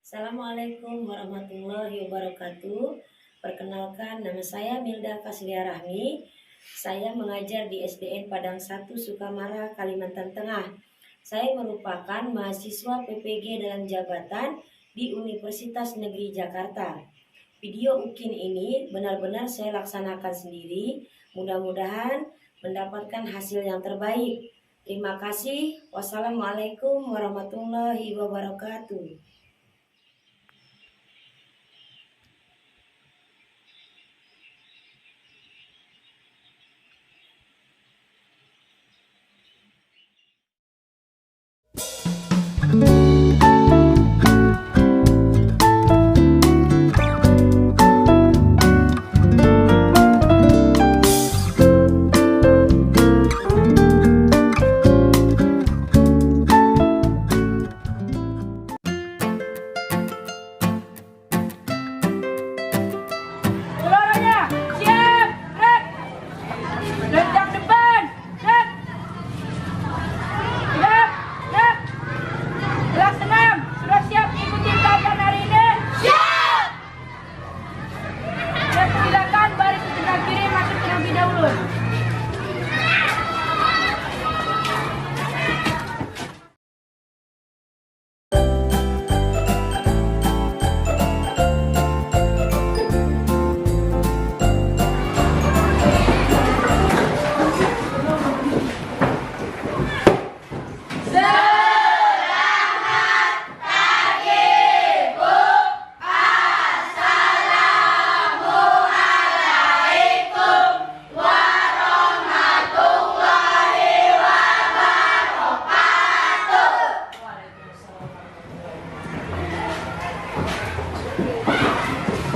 Assalamualaikum warahmatullahi wabarakatuh. Perkenalkan, nama saya Milda Kaslia Rahmi. Saya mengajar di SDN Padang 1 Sukamara, Kalimantan Tengah. Saya merupakan mahasiswa PPG dalam jabatan di Universitas Negeri Jakarta. Video UKIN ini benar-benar saya laksanakan sendiri. Mudah-mudahan mendapatkan hasil yang terbaik. Terima kasih. Wassalamualaikum warahmatullahi wabarakatuh.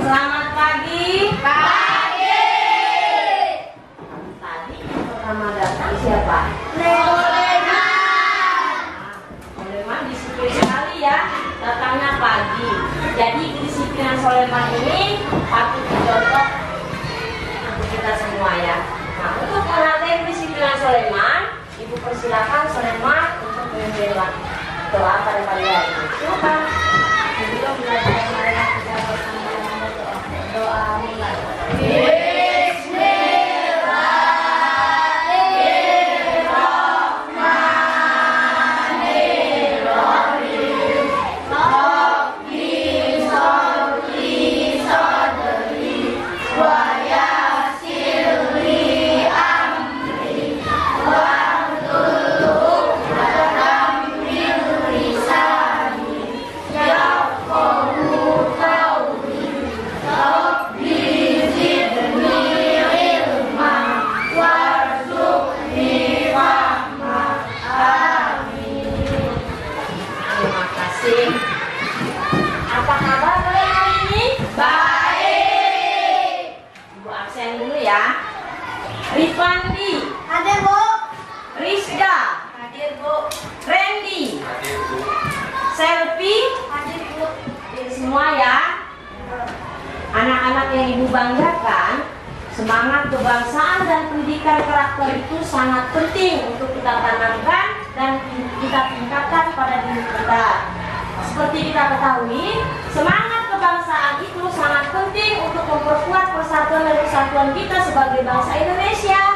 Selamat pagi. Pagi. Tadi yang pertama datang siapa? Soleman disiplin sekali ya, datangnya pagi. Jadi kedisiplinan Soleman ini patut dicontoh untuk kita semua ya. Nah, untuk melatih kedisiplinan Soleman, Ibu persilakan Soleman untuk memimpin doa pada pagi hari ini. Silakan. Sebelum belajar marilah kita bersama-sama doa mulai. Apa kabar kalian hari ini? Baik. Ibu absen dulu ya. Rifandi. Hadir Bu. Rizda. Hadir Bu. Randy. Hadir Bu. Selfie. Hadir Bu. Hadir semua ya. Anak-anak yang Ibu banggakan, semangat kebangsaan dan pendidikan karakter itu sangat penting untuk kita tanamkan dan kita tingkatkan pada diri kita. Seperti kita ketahui, semangat kebangsaan itu sangat penting untuk memperkuat persatuan dan kesatuan kita sebagai bangsa Indonesia.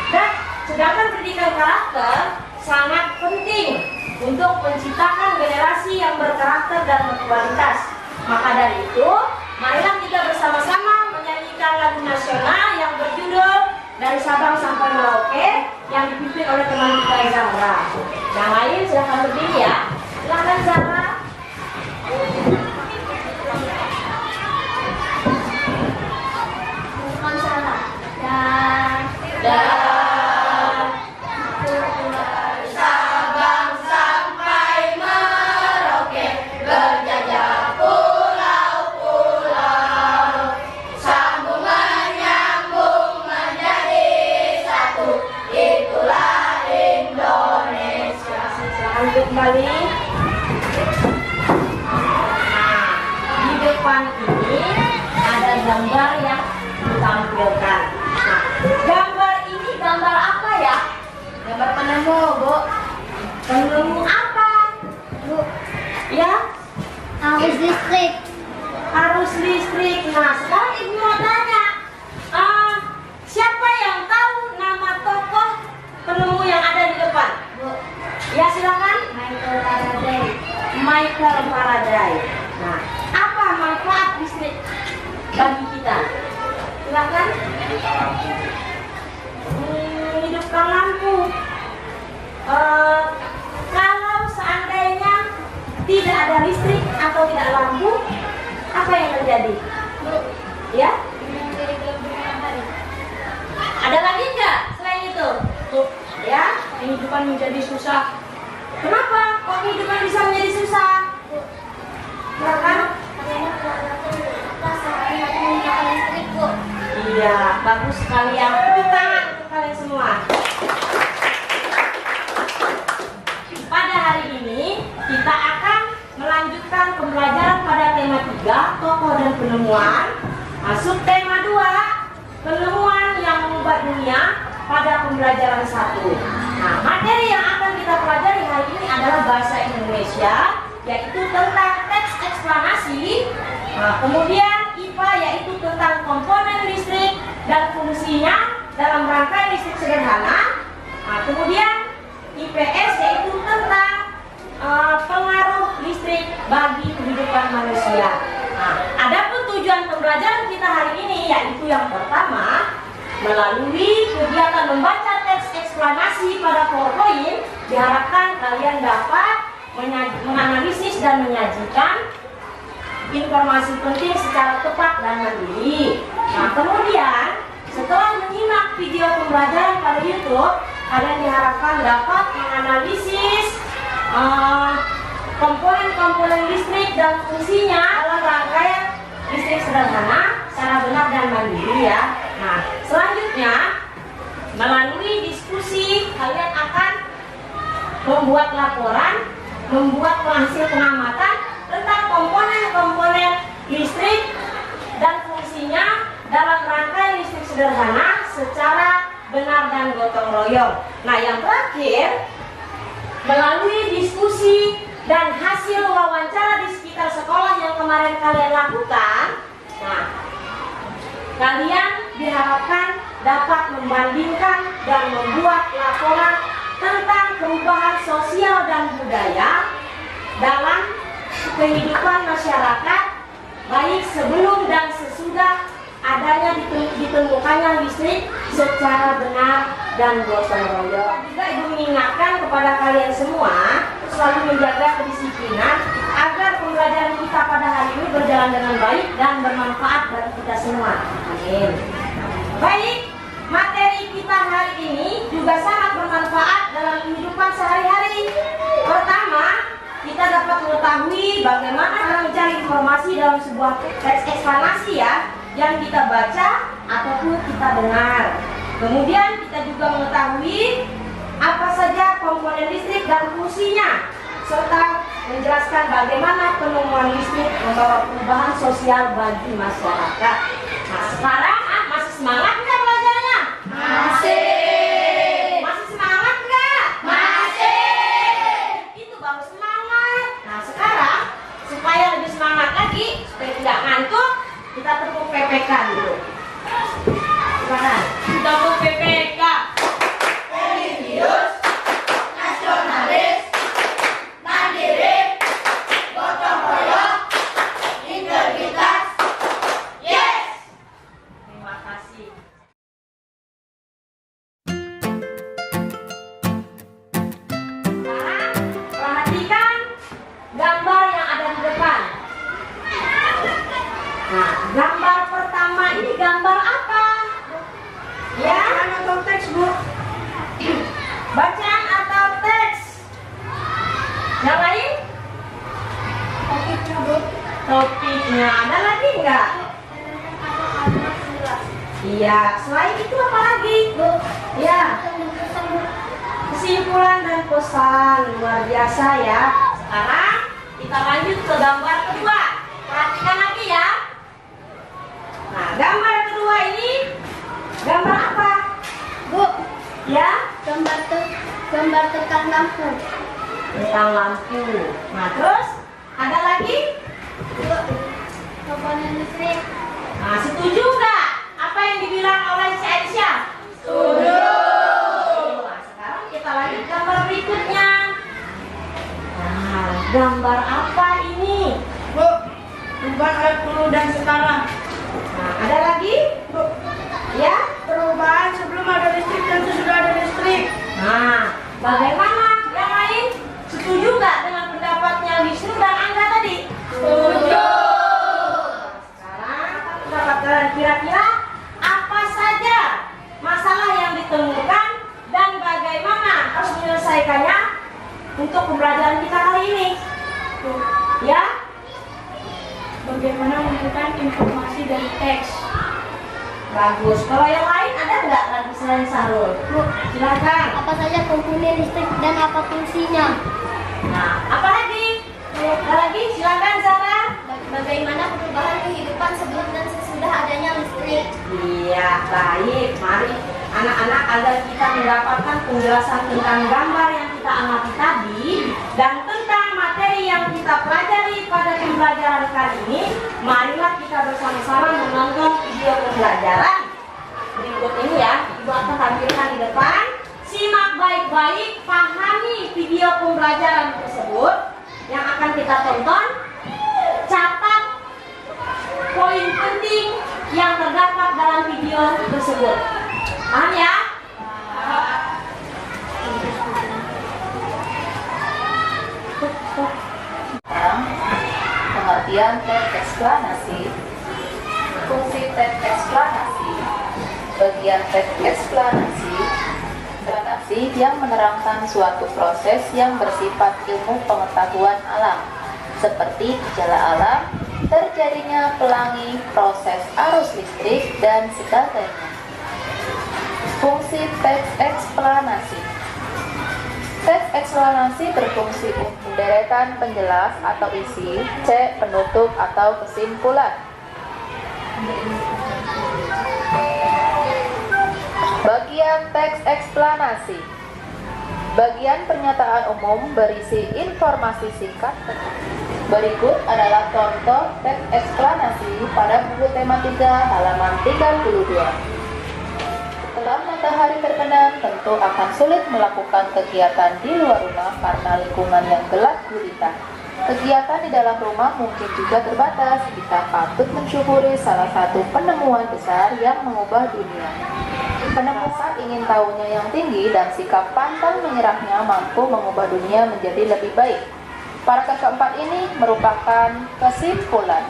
Dan sedangkan pendidikan karakter sangat penting untuk menciptakan generasi yang berkarakter dan berkualitas. Maka dari itu, marilah kita bersama-sama menyanyikan lagu nasional yang berjudul Dari Sabang Sampai Merauke yang dipimpin oleh teman kita Zahra. Yang lain silahkan berdiri ya. Silahkan Zahra. Bukan salah. Dan dari Sabang sampai Merauke berjajah pulau-pulau, sambung menyambung menjadi satu, itulah Indonesia. Silakan kembali. Depan ini ada gambar yang ditampilkan. Nah, gambar ini gambar apa ya? Gambar penemu, Bu. Penemu apa, Bu? Ya? listrik. Arus listrik. Nah, sekarang Ibu mau tanya, siapa yang tahu nama tokoh penemu yang ada di depan? Bu, Ya, silakan. Michael Faraday. Michael Faraday. Nah, apa manfaat listrik bagi kita? Silakan. Hidupkan lampu. Kalau seandainya tidak ada listrik atau tidak lampu, apa yang terjadi? Bu, Ya? menjadi gelembung matahari. Ada lagi nggak selain itu? Ya? Kehidupan menjadi susah. Kenapa? Kok kehidupan bisa menjadi susah? Silakan. Karena keluargaku kita sehari hari menggunakan listrik, Bu. Iya, bagus sekali ya. Tepuk tangan untuk kalian semua. Pada hari ini kita akan melanjutkan pembelajaran pada tema 3, tokoh dan penemuan. Masuk tema 2, penemuan yang mengubah dunia pada pembelajaran 1. Nah, materi yang akan kita pelajari hari ini adalah bahasa Indonesia, yaitu tentang teks eksplanasi. Nah, kemudian IPA yaitu tentang komponen listrik dan fungsinya dalam rangkaian listrik sederhana. Nah, kemudian IPS yaitu tentang pengaruh listrik bagi kehidupan manusia. Nah, adapun tujuan pembelajaran kita hari ini yaitu yang pertama, melalui kegiatan membaca teks eksplanasi pada PowerPoint, diharapkan kalian dapat menganalisis dan menyajikan informasi penting secara tepat dan mandiri. Nah, kemudian setelah menyimak video pembelajaran pada YouTube, kalian diharapkan dapat menganalisis komponen-komponen listrik dan fungsinya dalam rangkaian listrik sederhana secara benar dan mandiri ya. Nah, selanjutnya melalui diskusi kalian akan membuat laporan, membuat hasil pengamatan tentang komponen-komponen listrik dan fungsinya dalam rangkaian listrik sederhana secara benar dan gotong royong. Nah, yang terakhir, melalui diskusi dan hasil wawancara di sekitar sekolah yang kemarin kalian lakukan, nah, kalian diharapkan dapat membandingkan dan membuat laporan tentang perubahan sosial dan budaya dalam kehidupan masyarakat, baik sebelum dan sesudah adanya ditemukannya listrik secara benar dan gotong royong. Juga Ibu mengingatkan kepada kalian semua selalu menjaga kedisiplinan agar pembelajaran kita pada hari ini berjalan dengan baik dan bermanfaat bagi kita semua. Amin. Baik, materi kita hari ini juga sangat bermanfaat dalam kehidupan sehari-hari. Pertama, kita dapat mengetahui bagaimana cara mencari informasi dalam sebuah teks eksplanasi ya, yang kita baca ataupun kita dengar. Kemudian kita juga mengetahui apa saja komponen listrik dan fungsinya, serta menjelaskan bagaimana penemuan listrik membawa perubahan sosial bagi masyarakat. Nah, sekarang masih semangat nggak belajarnya? Masih. Masih semangat nggak? Masih. Itu baru semangat. Nah, sekarang supaya lebih semangat lagi, supaya tidak ngantuk, kita tepuk PPK dulu. Silakan. Tepuk PPK. Religius, nasionalis, mandiri, gotong royong, integritas. Yes. Terima kasih. Sekarang perhatikan gambar yang ada di depan. Nah, gambar pertama ini gambar apa? Ya, atau teks, Bu? Bacaan atau teks? Yang lain? Topiknya, Bu. Topiknya. Ada lagi nggak? Iya, selain itu apa lagi? Bu. Ya, Kesimpulan, Bu. kesimpulan dan pesan. Luar biasa ya. Sekarang kita lanjut ke gambar kedua. Perhatikan lagi ya. Nah, gambar kedua ini gambar apa? Bu, Ya, gambar tentang lampu. tentang lampu. Nah, terus ada lagi? listrik. Nah, setuju nggak apa yang dibilang oleh si Aisyah? Setuju. Nah, sekarang kita lanjut gambar berikutnya. Nah, gambar apa ini? Bu, perubahan alat dulu dan sekarang. Nah, ada lagi? Bu, Ya? perubahan sebelum ada listrik dan sesudah ada listrik. Nah, bagaimana yang lain? Setuju nggak dengan pendapatnya Wisnu dan Angga tadi? Setuju. Sekarang pendapat kalian kira-kira apa saja masalah yang ditemukan dan bagaimana harus menyelesaikannya untuk pembelajaran kita kali ini? Bu, Ya? bagaimana menentukan informasi dari teks? Bagus. Kalau yang lain ada nggak lagi selain Sarul? Bu, Silakan. apa saja komponen listrik dan apa fungsinya? Nah, apa lagi? Ada lagi? Silakan Zara. Bagaimana perubahan kehidupan sebelum dan sesudah adanya listrik? Iya, baik. Mari anak-anak agar kita mendapatkan penjelasan tentang gambar yang kita amati tadi dan tentang materi yang kita pelajari pada pembelajaran kali ini, marilah kita bersama-sama menonton video pembelajaran berikut ini ya. Ibu akan tampilkan di depan. Simak baik-baik, pahami video pembelajaran tersebut yang akan kita tonton. Catat poin penting yang terdapat dalam video tersebut. Paham ya? Pengertian teks eksplanasi, fungsi teks eksplanasi, bagian teks eksplanasi yang menerangkan suatu proses yang bersifat ilmu pengetahuan alam, seperti gejala alam, terjadinya pelangi, proses arus listrik, dan sebagainya. Fungsi teks eksplanasi. Teks eksplanasi berfungsi untuk deretan penjelas atau isi, C. penutup atau kesimpulan. Bagian teks eksplanasi. Bagian pernyataan umum berisi informasi singkat. Berikut adalah contoh teks eksplanasi pada buku tematika halaman 32. Setelah matahari terbenam, tentu akan sulit melakukan kegiatan di luar rumah karena lingkungan yang gelap gulita. Kegiatan di dalam rumah mungkin juga terbatas. Kita patut mensyukuri salah satu penemuan besar yang mengubah dunia. Penemuan ingin tahunya yang tinggi dan sikap pantang menyerahnya mampu mengubah dunia menjadi lebih baik. Paragraf keempat ini merupakan kesimpulan.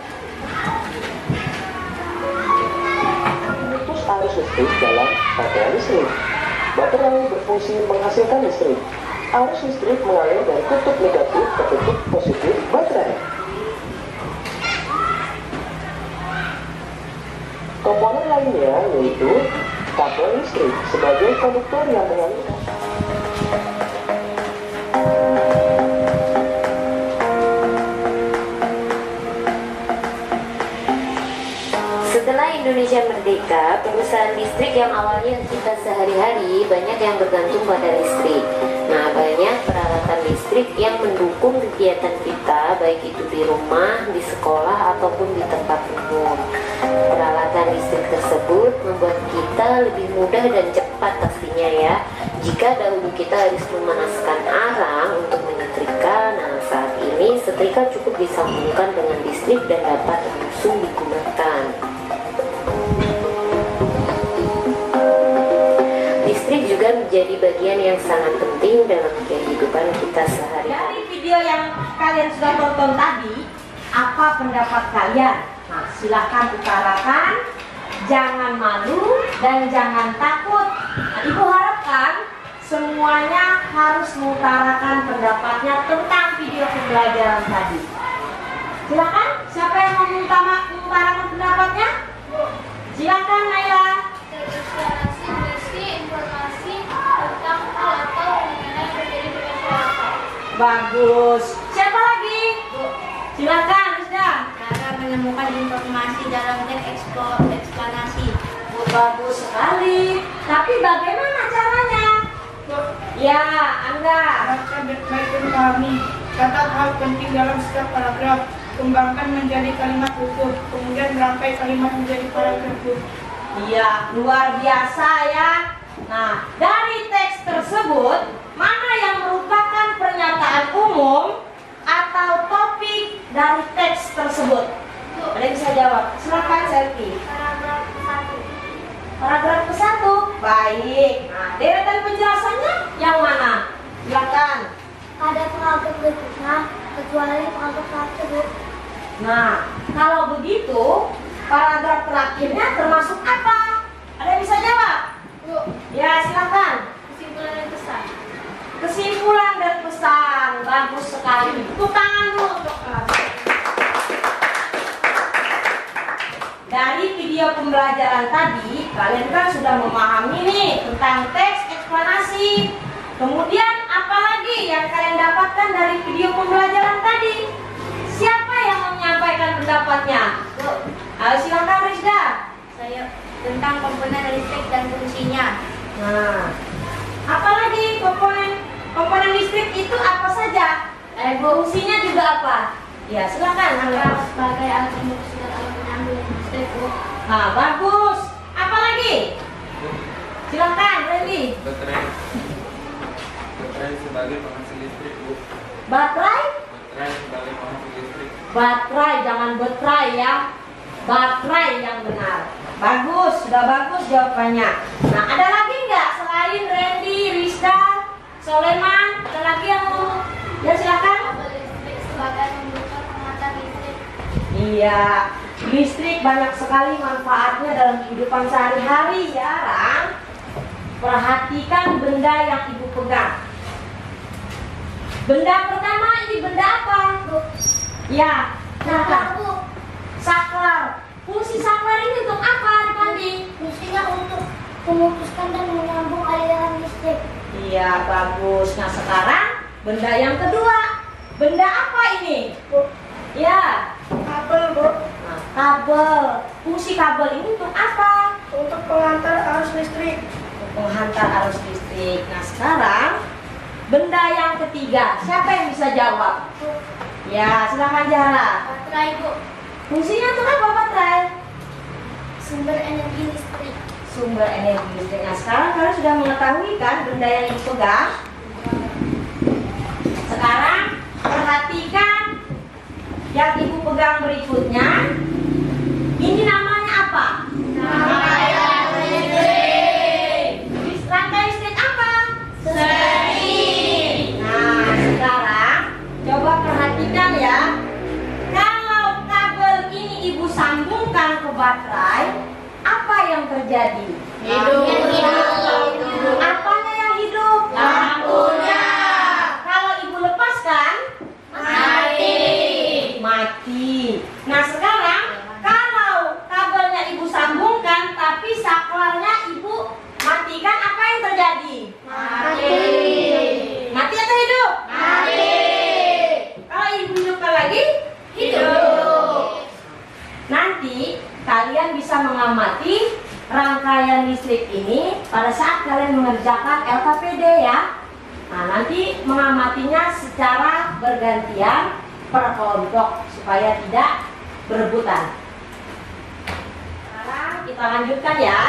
Arus listrik dalam baterai listrik. Baterai berfungsi menghasilkan listrik. Arus listrik mengalir dari kutub negatif ke kutub positif baterai. Komponen lainnya yaitu kabel listrik sebagai konduktor yang mengalirkan. Setelah Indonesia merdeka, perusahaan listrik yang awalnya kita sehari-hari banyak yang bergantung pada listrik. Nah, banyak peralatan listrik yang mendukung kegiatan kita, baik itu di rumah, di sekolah, ataupun di tempat umum. Peralatan listrik tersebut membuat kita lebih mudah dan cepat pastinya ya. Jika dahulu kita harus memanaskan arang untuk menyetrika, nah saat ini setrika cukup disambungkan dengan listrik dan dapat langsung digunakan. Listrik juga menjadi bagian yang sangat penting dalam kehidupan kita sehari-hari. Dari video yang kalian sudah tonton tadi, apa pendapat kalian? Nah, silakan utarakan, jangan malu dan jangan takut. Nah, Ibu harapkan semuanya harus mengutarakan pendapatnya tentang video pembelajaran tadi. Silakan, siapa yang mau mengutarakan pendapatnya? Silakan Naila. Eksplanasi berisi informasi tentang hal atau fenomena yang terjadi di masyarakat. Bagus. Siapa lagi? Silakan, Rizda. Cara menemukan informasi dalam teks eksplanasi. Bagus sekali. Tapi bagaimana caranya? Ya, Angga. Baca baik-baik dan pahami. Catat hal penting dalam setiap paragraf. kembangkan menjadi kalimat utuh, kemudian merangkai kalimat menjadi paragraf. Iya, luar biasa ya. Nah, dari teks tersebut, mana yang merupakan pernyataan umum atau topik dari teks tersebut? Ada yang bisa jawab? Silakan Selfie. Paragraf 1. Paragraf ke-1. Baik. Nah, deretan penjelasannya yang mana? Silakan. Ada paragraf berikutnya kecuali paragraf tersebut. Nah, kalau begitu, paragraf terakhirnya termasuk apa? Ada yang bisa jawab? Bu, Ya, silakan. kesimpulan dan pesan. Kesimpulan dan pesan. Bagus sekali. Tepuk tangan dulu untuk dari video pembelajaran tadi, kalian kan sudah memahami nih tentang teks eksplanasi. Kemudian apalagi yang kalian dapatkan dari video pembelajaran tadi? Siapa yang menyampaikan pendapatnya? Ayo silakan Rizda. Saya tentang komponen listrik dan fungsinya. Nah, apalagi komponen listrik itu apa saja? Fungsinya juga apa? Ya silakan Angga. Sebagai alat produksi dan alat pengambil listrik, Bu. Nah, bagus. Apalagi? Silakan Randy. Baterai sebagai penghasil listrik, Bu. Baterai? Baterai sebagai penghasil listrik. Baterai, jangan betrai ya. Baterai yang benar. Bagus, sudah bagus jawabannya. Nah, ada lagi nggak selain Randy, Rizda, Soleman? Ada lagi yang mau? Ya silakan. Kabel listrik sebagai pembuka pengantar listrik. Iya, listrik banyak sekali manfaatnya dalam kehidupan sehari-hari ya, Rang. Perhatikan benda yang ibu pegang. Benda pertama ini benda apa? Bu, Ya, silakan. Bu. Saklar. Fungsi saklar ini untuk apa, Adik? Fungsinya untuk memutuskan dan menyambung aliran listrik. Iya, bagus. Nah, sekarang benda yang kedua. Benda apa ini? Bu, Ya, Kabel, Bu, nah, kabel. Fungsi kabel ini untuk apa? untuk pengantar arus listrik. Untuk menghantar arus listrik. Nah, sekarang benda yang ketiga. Siapa yang bisa jawab? Bu. Ya, silakan Jara. Baterai, Bu. Fungsinya untuk apa baterai? Sumber energi listrik. Sumber energi listrik. Nah, sekarang kalian sudah mengetahui kan benda yang ibu pegang? Sekarang perhatikan yang ibu pegang berikutnya. Ini namanya apa? Rangkaian listrik. Rangkaian listrik apa? Sering. Nah, sekarang coba perhatikan ya. Kalau kabel ini ibu sambungkan ke baterai, apa yang terjadi? Hidup. Apanya yang hidup? Lampunya. Kalau ibu lepaskan, mati. Nah, sekarang kalau kabelnya ibu sambungkan tapi saklarnya ibu matikan, apa yang terjadi? Mati atau hidup? Kalau ibu hidupkan lagi? Hidup. Nanti kalian bisa mengamati rangkaian listrik ini pada saat kalian mengerjakan LKPD ya. Nah, nanti mengamatinya secara bergantian per kelompok supaya tidak berebutan. Sekarang kita lanjutkan ya.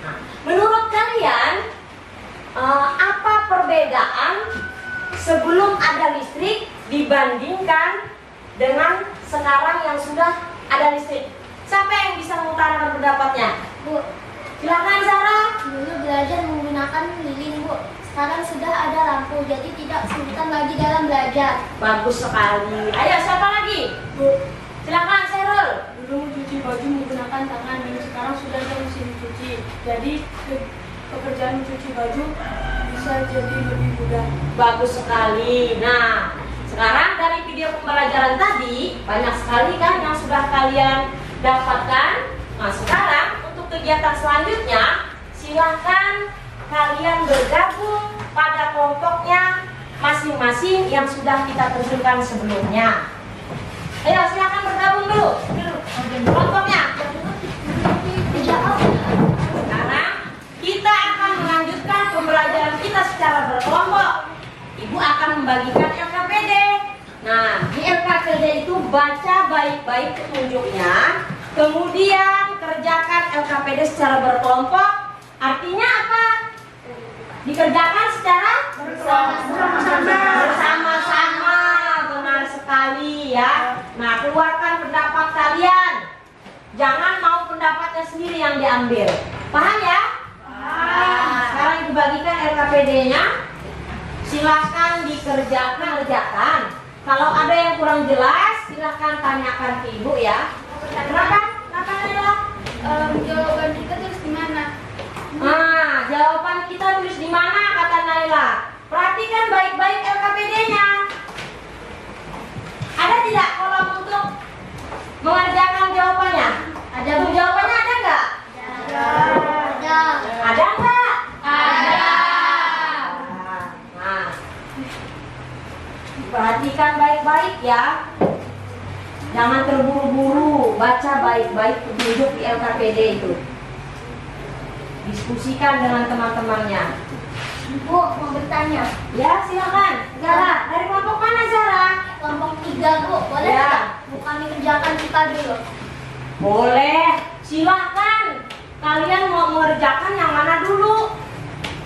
Nah, menurut kalian apa perbedaan sebelum ada listrik dibandingkan dengan sekarang yang sudah ada listrik? Siapa yang bisa mengutarakan pendapatnya? Bu, Silakan Sarah. dulu belajar menggunakan lilin, Bu. Sekarang sudah ada lampu, jadi tidak kesulitan lagi dalam belajar. Bagus sekali. Ayo siapa lagi? Bu, Silakan Serul. dulu mencuci baju menggunakan tangan, dan sekarang sudah ada mesin cuci. Jadi pekerjaan mencuci baju bisa jadi lebih mudah. Bagus sekali. Nah, sekarang dari video pembelajaran tadi banyak sekali kan yang sudah kalian dapatkan. Nah, sekarang untuk kegiatan selanjutnya silahkan kalian bergabung pada kelompoknya masing-masing yang sudah kita tentukan sebelumnya. Ayo silakan bergabung dulu kelompoknya. Sekarang kita akan melanjutkan pembelajaran kita secara berkelompok. Ibu akan membagikan LKPD. Nah, di LKPD itu baca baik-baik petunjuknya, kemudian kerjakan LKPD secara berkelompok. Artinya apa? Dikerjakan secara bersama-sama. Benar sekali ya. Nah, keluarkan pendapat kalian. Jangan mau pendapatnya sendiri yang diambil. Paham ya? Nah, sekarang dibagikan LKPD-nya. Silahkan dikerjakan. Kalau ada yang kurang jelas, silahkan tanyakan ke ibu ya. Kenapa Nela? Jawaban kita terus gimana? Nah, jawaban kita tulis di mana kata Naila? Perhatikan baik-baik LKPD-nya. Ada tidak kolom untuk mengerjakan jawabannya? Ada jawabannya ada nggak? Ada. Ada nggak? Ada. Nah, perhatikan baik-baik ya. Jangan terburu-buru, baca baik-baik petunjuk di LKPD itu. Diskusikan dengan teman-temannya. Bu, mau bertanya. Ya, silakan. Zara, dari kelompok mana Zara? Kelompok 3, Bu. Boleh Ya. nggak? Bukan mengerjakan kita dulu. Boleh, silahkan. Kalian mau mengerjakan yang mana dulu?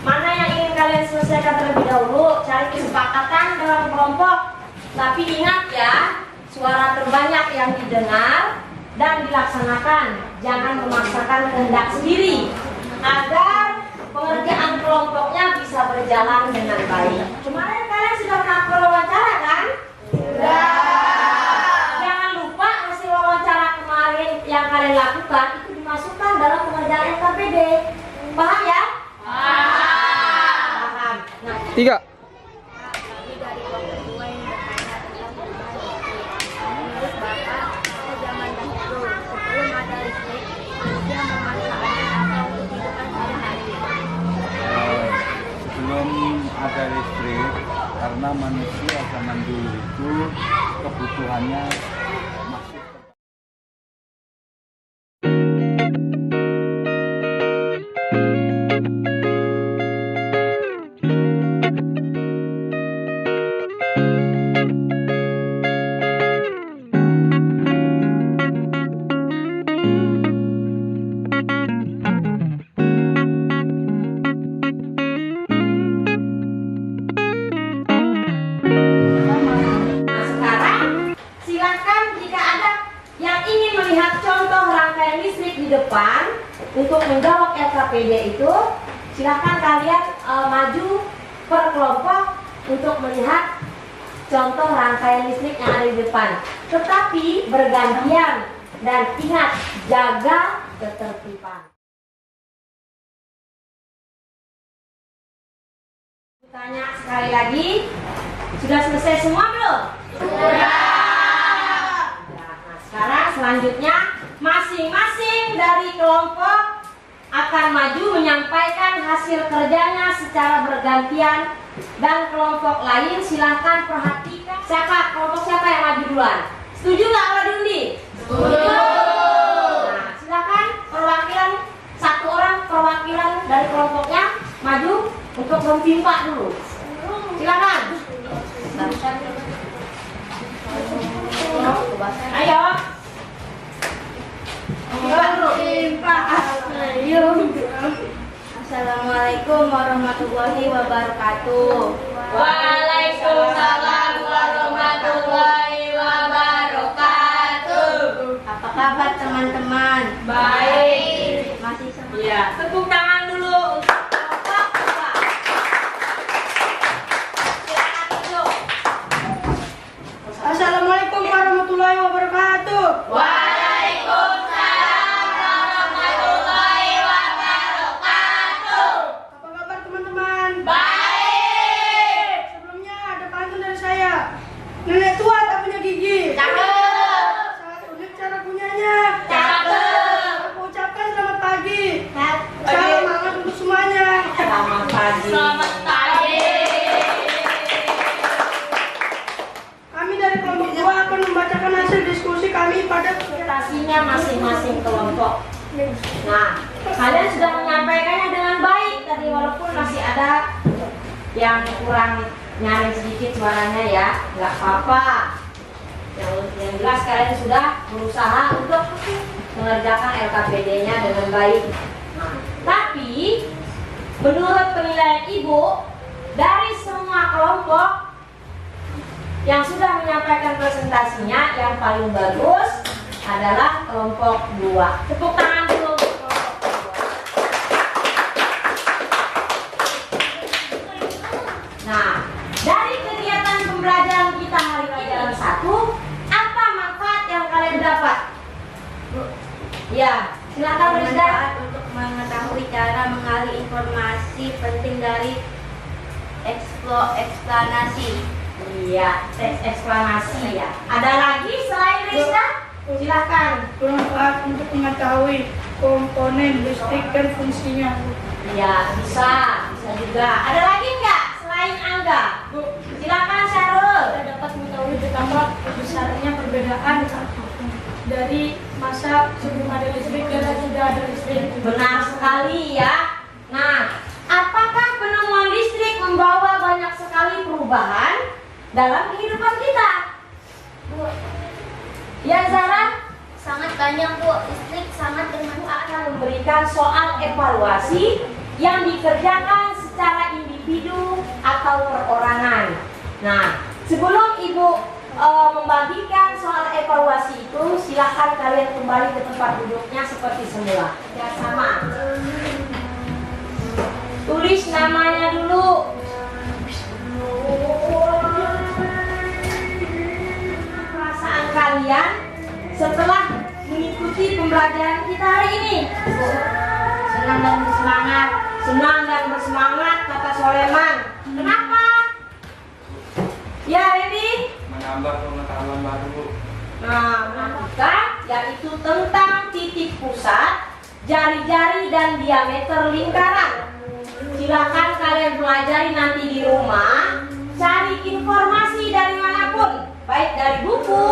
Mana yang ingin kalian selesaikan terlebih dahulu? Cari kesepakatan dalam kelompok. Tapi ingat ya, suara terbanyak yang didengar dan dilaksanakan. Jangan memaksakan kehendak sendiri agar pengerjaan kelompoknya bisa berjalan dengan baik. Kemarin kalian sudah pernah wawancara kan? Sudah. Jangan lupa hasil wawancara kemarin yang kalian lakukan itu dimasukkan dalam pengerjaan LKPD. Paham ya? Paham. Nah, 3. Kami dari kelompok 2 yang bertanya tentang perubahan listrik. Menurut Bapak, pada zaman dahulu sebelum ada listrik, manusia memanfaatkan apa untuk kehidupan sehari-hari? Sebelum ada listrik, karena manusia zaman dulu itu kebutuhannya masih depan untuk menjawab LKPD itu, silakan kalian maju per kelompok untuk melihat contoh rangkaian listrik yang ada di depan. Tetapi bergantian dan ingat, jaga ketertiban. Tanya sekali lagi, sudah selesai semua belum? Sudah. Nah, sekarang selanjutnya masing-masing dari kelompok akan maju menyampaikan hasil kerjanya secara bergantian, dan kelompok lain silahkan perhatikan kelompok siapa yang maju duluan. Setuju nggak kalau diundi? Setuju. Nah, silakan perwakilan, satu orang perwakilan dari kelompoknya maju untuk mempimpin dulu. Silakan. Ayo. Assalamualaikum warahmatullahi wabarakatuh. Waalaikumsalam warahmatullahi wabarakatuh. Apa kabar teman-teman? Baik. Masih semangat? Iya, tepuk tangan dulu. Assalamualaikum warahmatullahi wabarakatuh. Waalaikumsalam warahmatullahi wabarakatuh. Apa kabar teman-teman? Baik. Sebelumnya ada pantun dari saya. Nenek tua tak punya gigi. Cakep. Sangat unik cara punyanya. Cakep. Aku ucapkan selamat pagi. Pagi. Salam hangat untuk semuanya. Selamat pagi. Selamat pagi. Kami dari kelompok 2 akan membacakan hasil diskusi kami pada Presentasinya masing-masing kelompok. Nah, kalian sudah menyampaikannya dengan baik tadi, walaupun masih ada yang kurang nyaring sedikit suaranya ya, nggak apa-apa. Yang jelas kalian sudah berusaha untuk mengerjakan LKPD-nya dengan baik. Nah, tapi menurut penilaian Ibu, dari semua kelompok yang sudah menyampaikan presentasinya, yang paling bagus adalah kelompok 2. Tepuk tangan dulu untuk kelompok 2. Nah, dari kegiatan pembelajaran kita hari pelajaran 1, apa manfaat yang kalian dapat? Ya, silakan Rizda. Bermanfaat untuk mengetahui cara mengalih informasi penting dari eksplanasi. Iya, teks eksplanasi ya. Ada lagi selain Rizda? Silakan. Bermanfaat untuk mengetahui komponen listrik dan fungsinya. Iya, bisa juga. Ada lagi nggak selain Angga? Silakan Syarul. Kita dapat mengetahui betapa besarnya perbedaan dari masa sebelum ada listrik dan sudah ada listrik. Benar sekali ya. Nah, apakah penemuan listrik membawa banyak sekali perubahan dalam kehidupan kita? Ya Zara? Sangat banyak Bu, listrik sangat bermanfaat. Akan memberikan soal evaluasi yang dikerjakan secara individu atau perorangan. Nah, sebelum Ibu membagikan soal evaluasi itu, silakan kalian kembali ke tempat duduknya seperti semula. Ya, sama. Tulis namanya dulu. Perasaan kalian setelah mengikuti pembelajaran kita hari ini? Senang dan bersemangat. Senang dan bersemangat, kata Soleman. Kenapa? Ya, Reni? Menambah pengetahuan baru. Nah, menentukan yaitu tentang titik pusat, jari-jari dan diameter lingkaran. Silakan kalian pelajari nanti di rumah, cari informasi dari manapun, baik dari buku,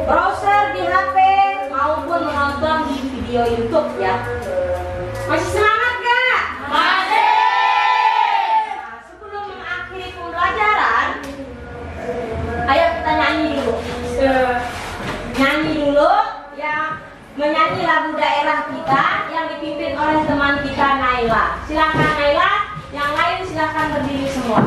browser di HP maupun menonton di video YouTube ya. Masih semangat gak? Masih. Nah, sebelum mengakhiri pembelajaran, ayo kita nyanyi dulu. Nyanyi dulu ya, menyanyi lagu daerah kita yang dipimpin oleh teman kita Naila. Silakan Naila, yang lain silakan berdiri semua.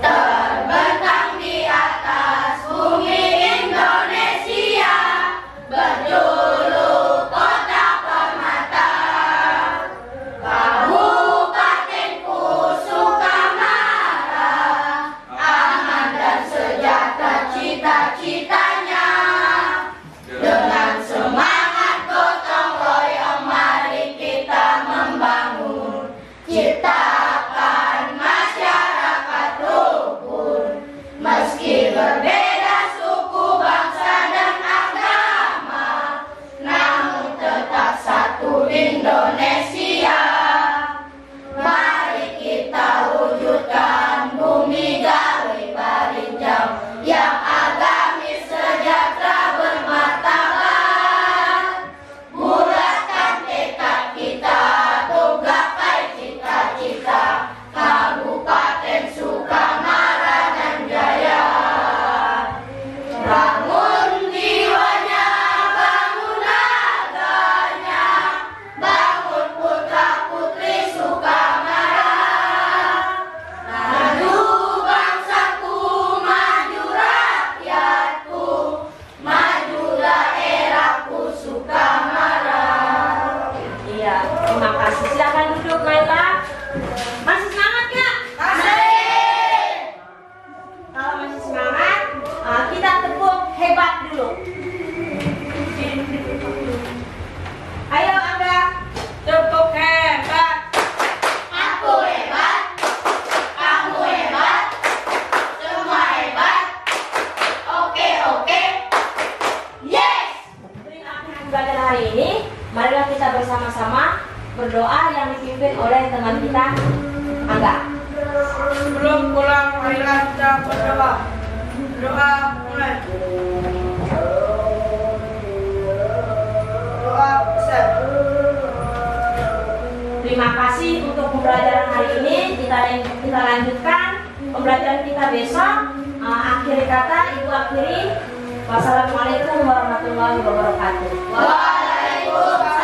Terbentang di atas bumi Indonesia, berjuluk kota permata. Kabupatenku Sukamara, aman dan sejahtera cita-citanya. Dengan semangat gotong royong, mari kita membangun, ciptakan masyarakat rukun. Meski berbeda suku, bangsa dan agama, namun tetap satu Indonesia. Mari kita wujudkan bumi Gawi Barinjau yang agamis, sejahtera, bermartabat. Bulatkan tekad kita untuk gapai cita-cita Kabupaten Sukamara dan Jaya. Bangun jiwanya, bangun raganya, bangun putra-putri Sukamara. Maju bangsaku, maju rakyatku, maju daerahku Sukamara. Iya, terima kasih. Silakan duduk Naila. Masih semangat gak? Masih. Kalau masih semangat, kita tepuk hebat dulu. Ayo Angga, tepuk hebat. Aku hebat, kamu hebat, semua hebat. Oke, oke. Yes. Berikan pembelajaran hari ini. Marilah kita bersama-sama berdoa yang dipimpin oleh teman kita Angga. Sebelum pulang, marilah kita berdoa. Doa mulai. Doa jawab, Ustaz. Terima kasih untuk pembelajaran hari ini. Kita lanjutkan pembelajaran kita besok. Akhir kata Ibu akhiri. Wassalamualaikum warahmatullahi wabarakatuh. Waalaikumsalam.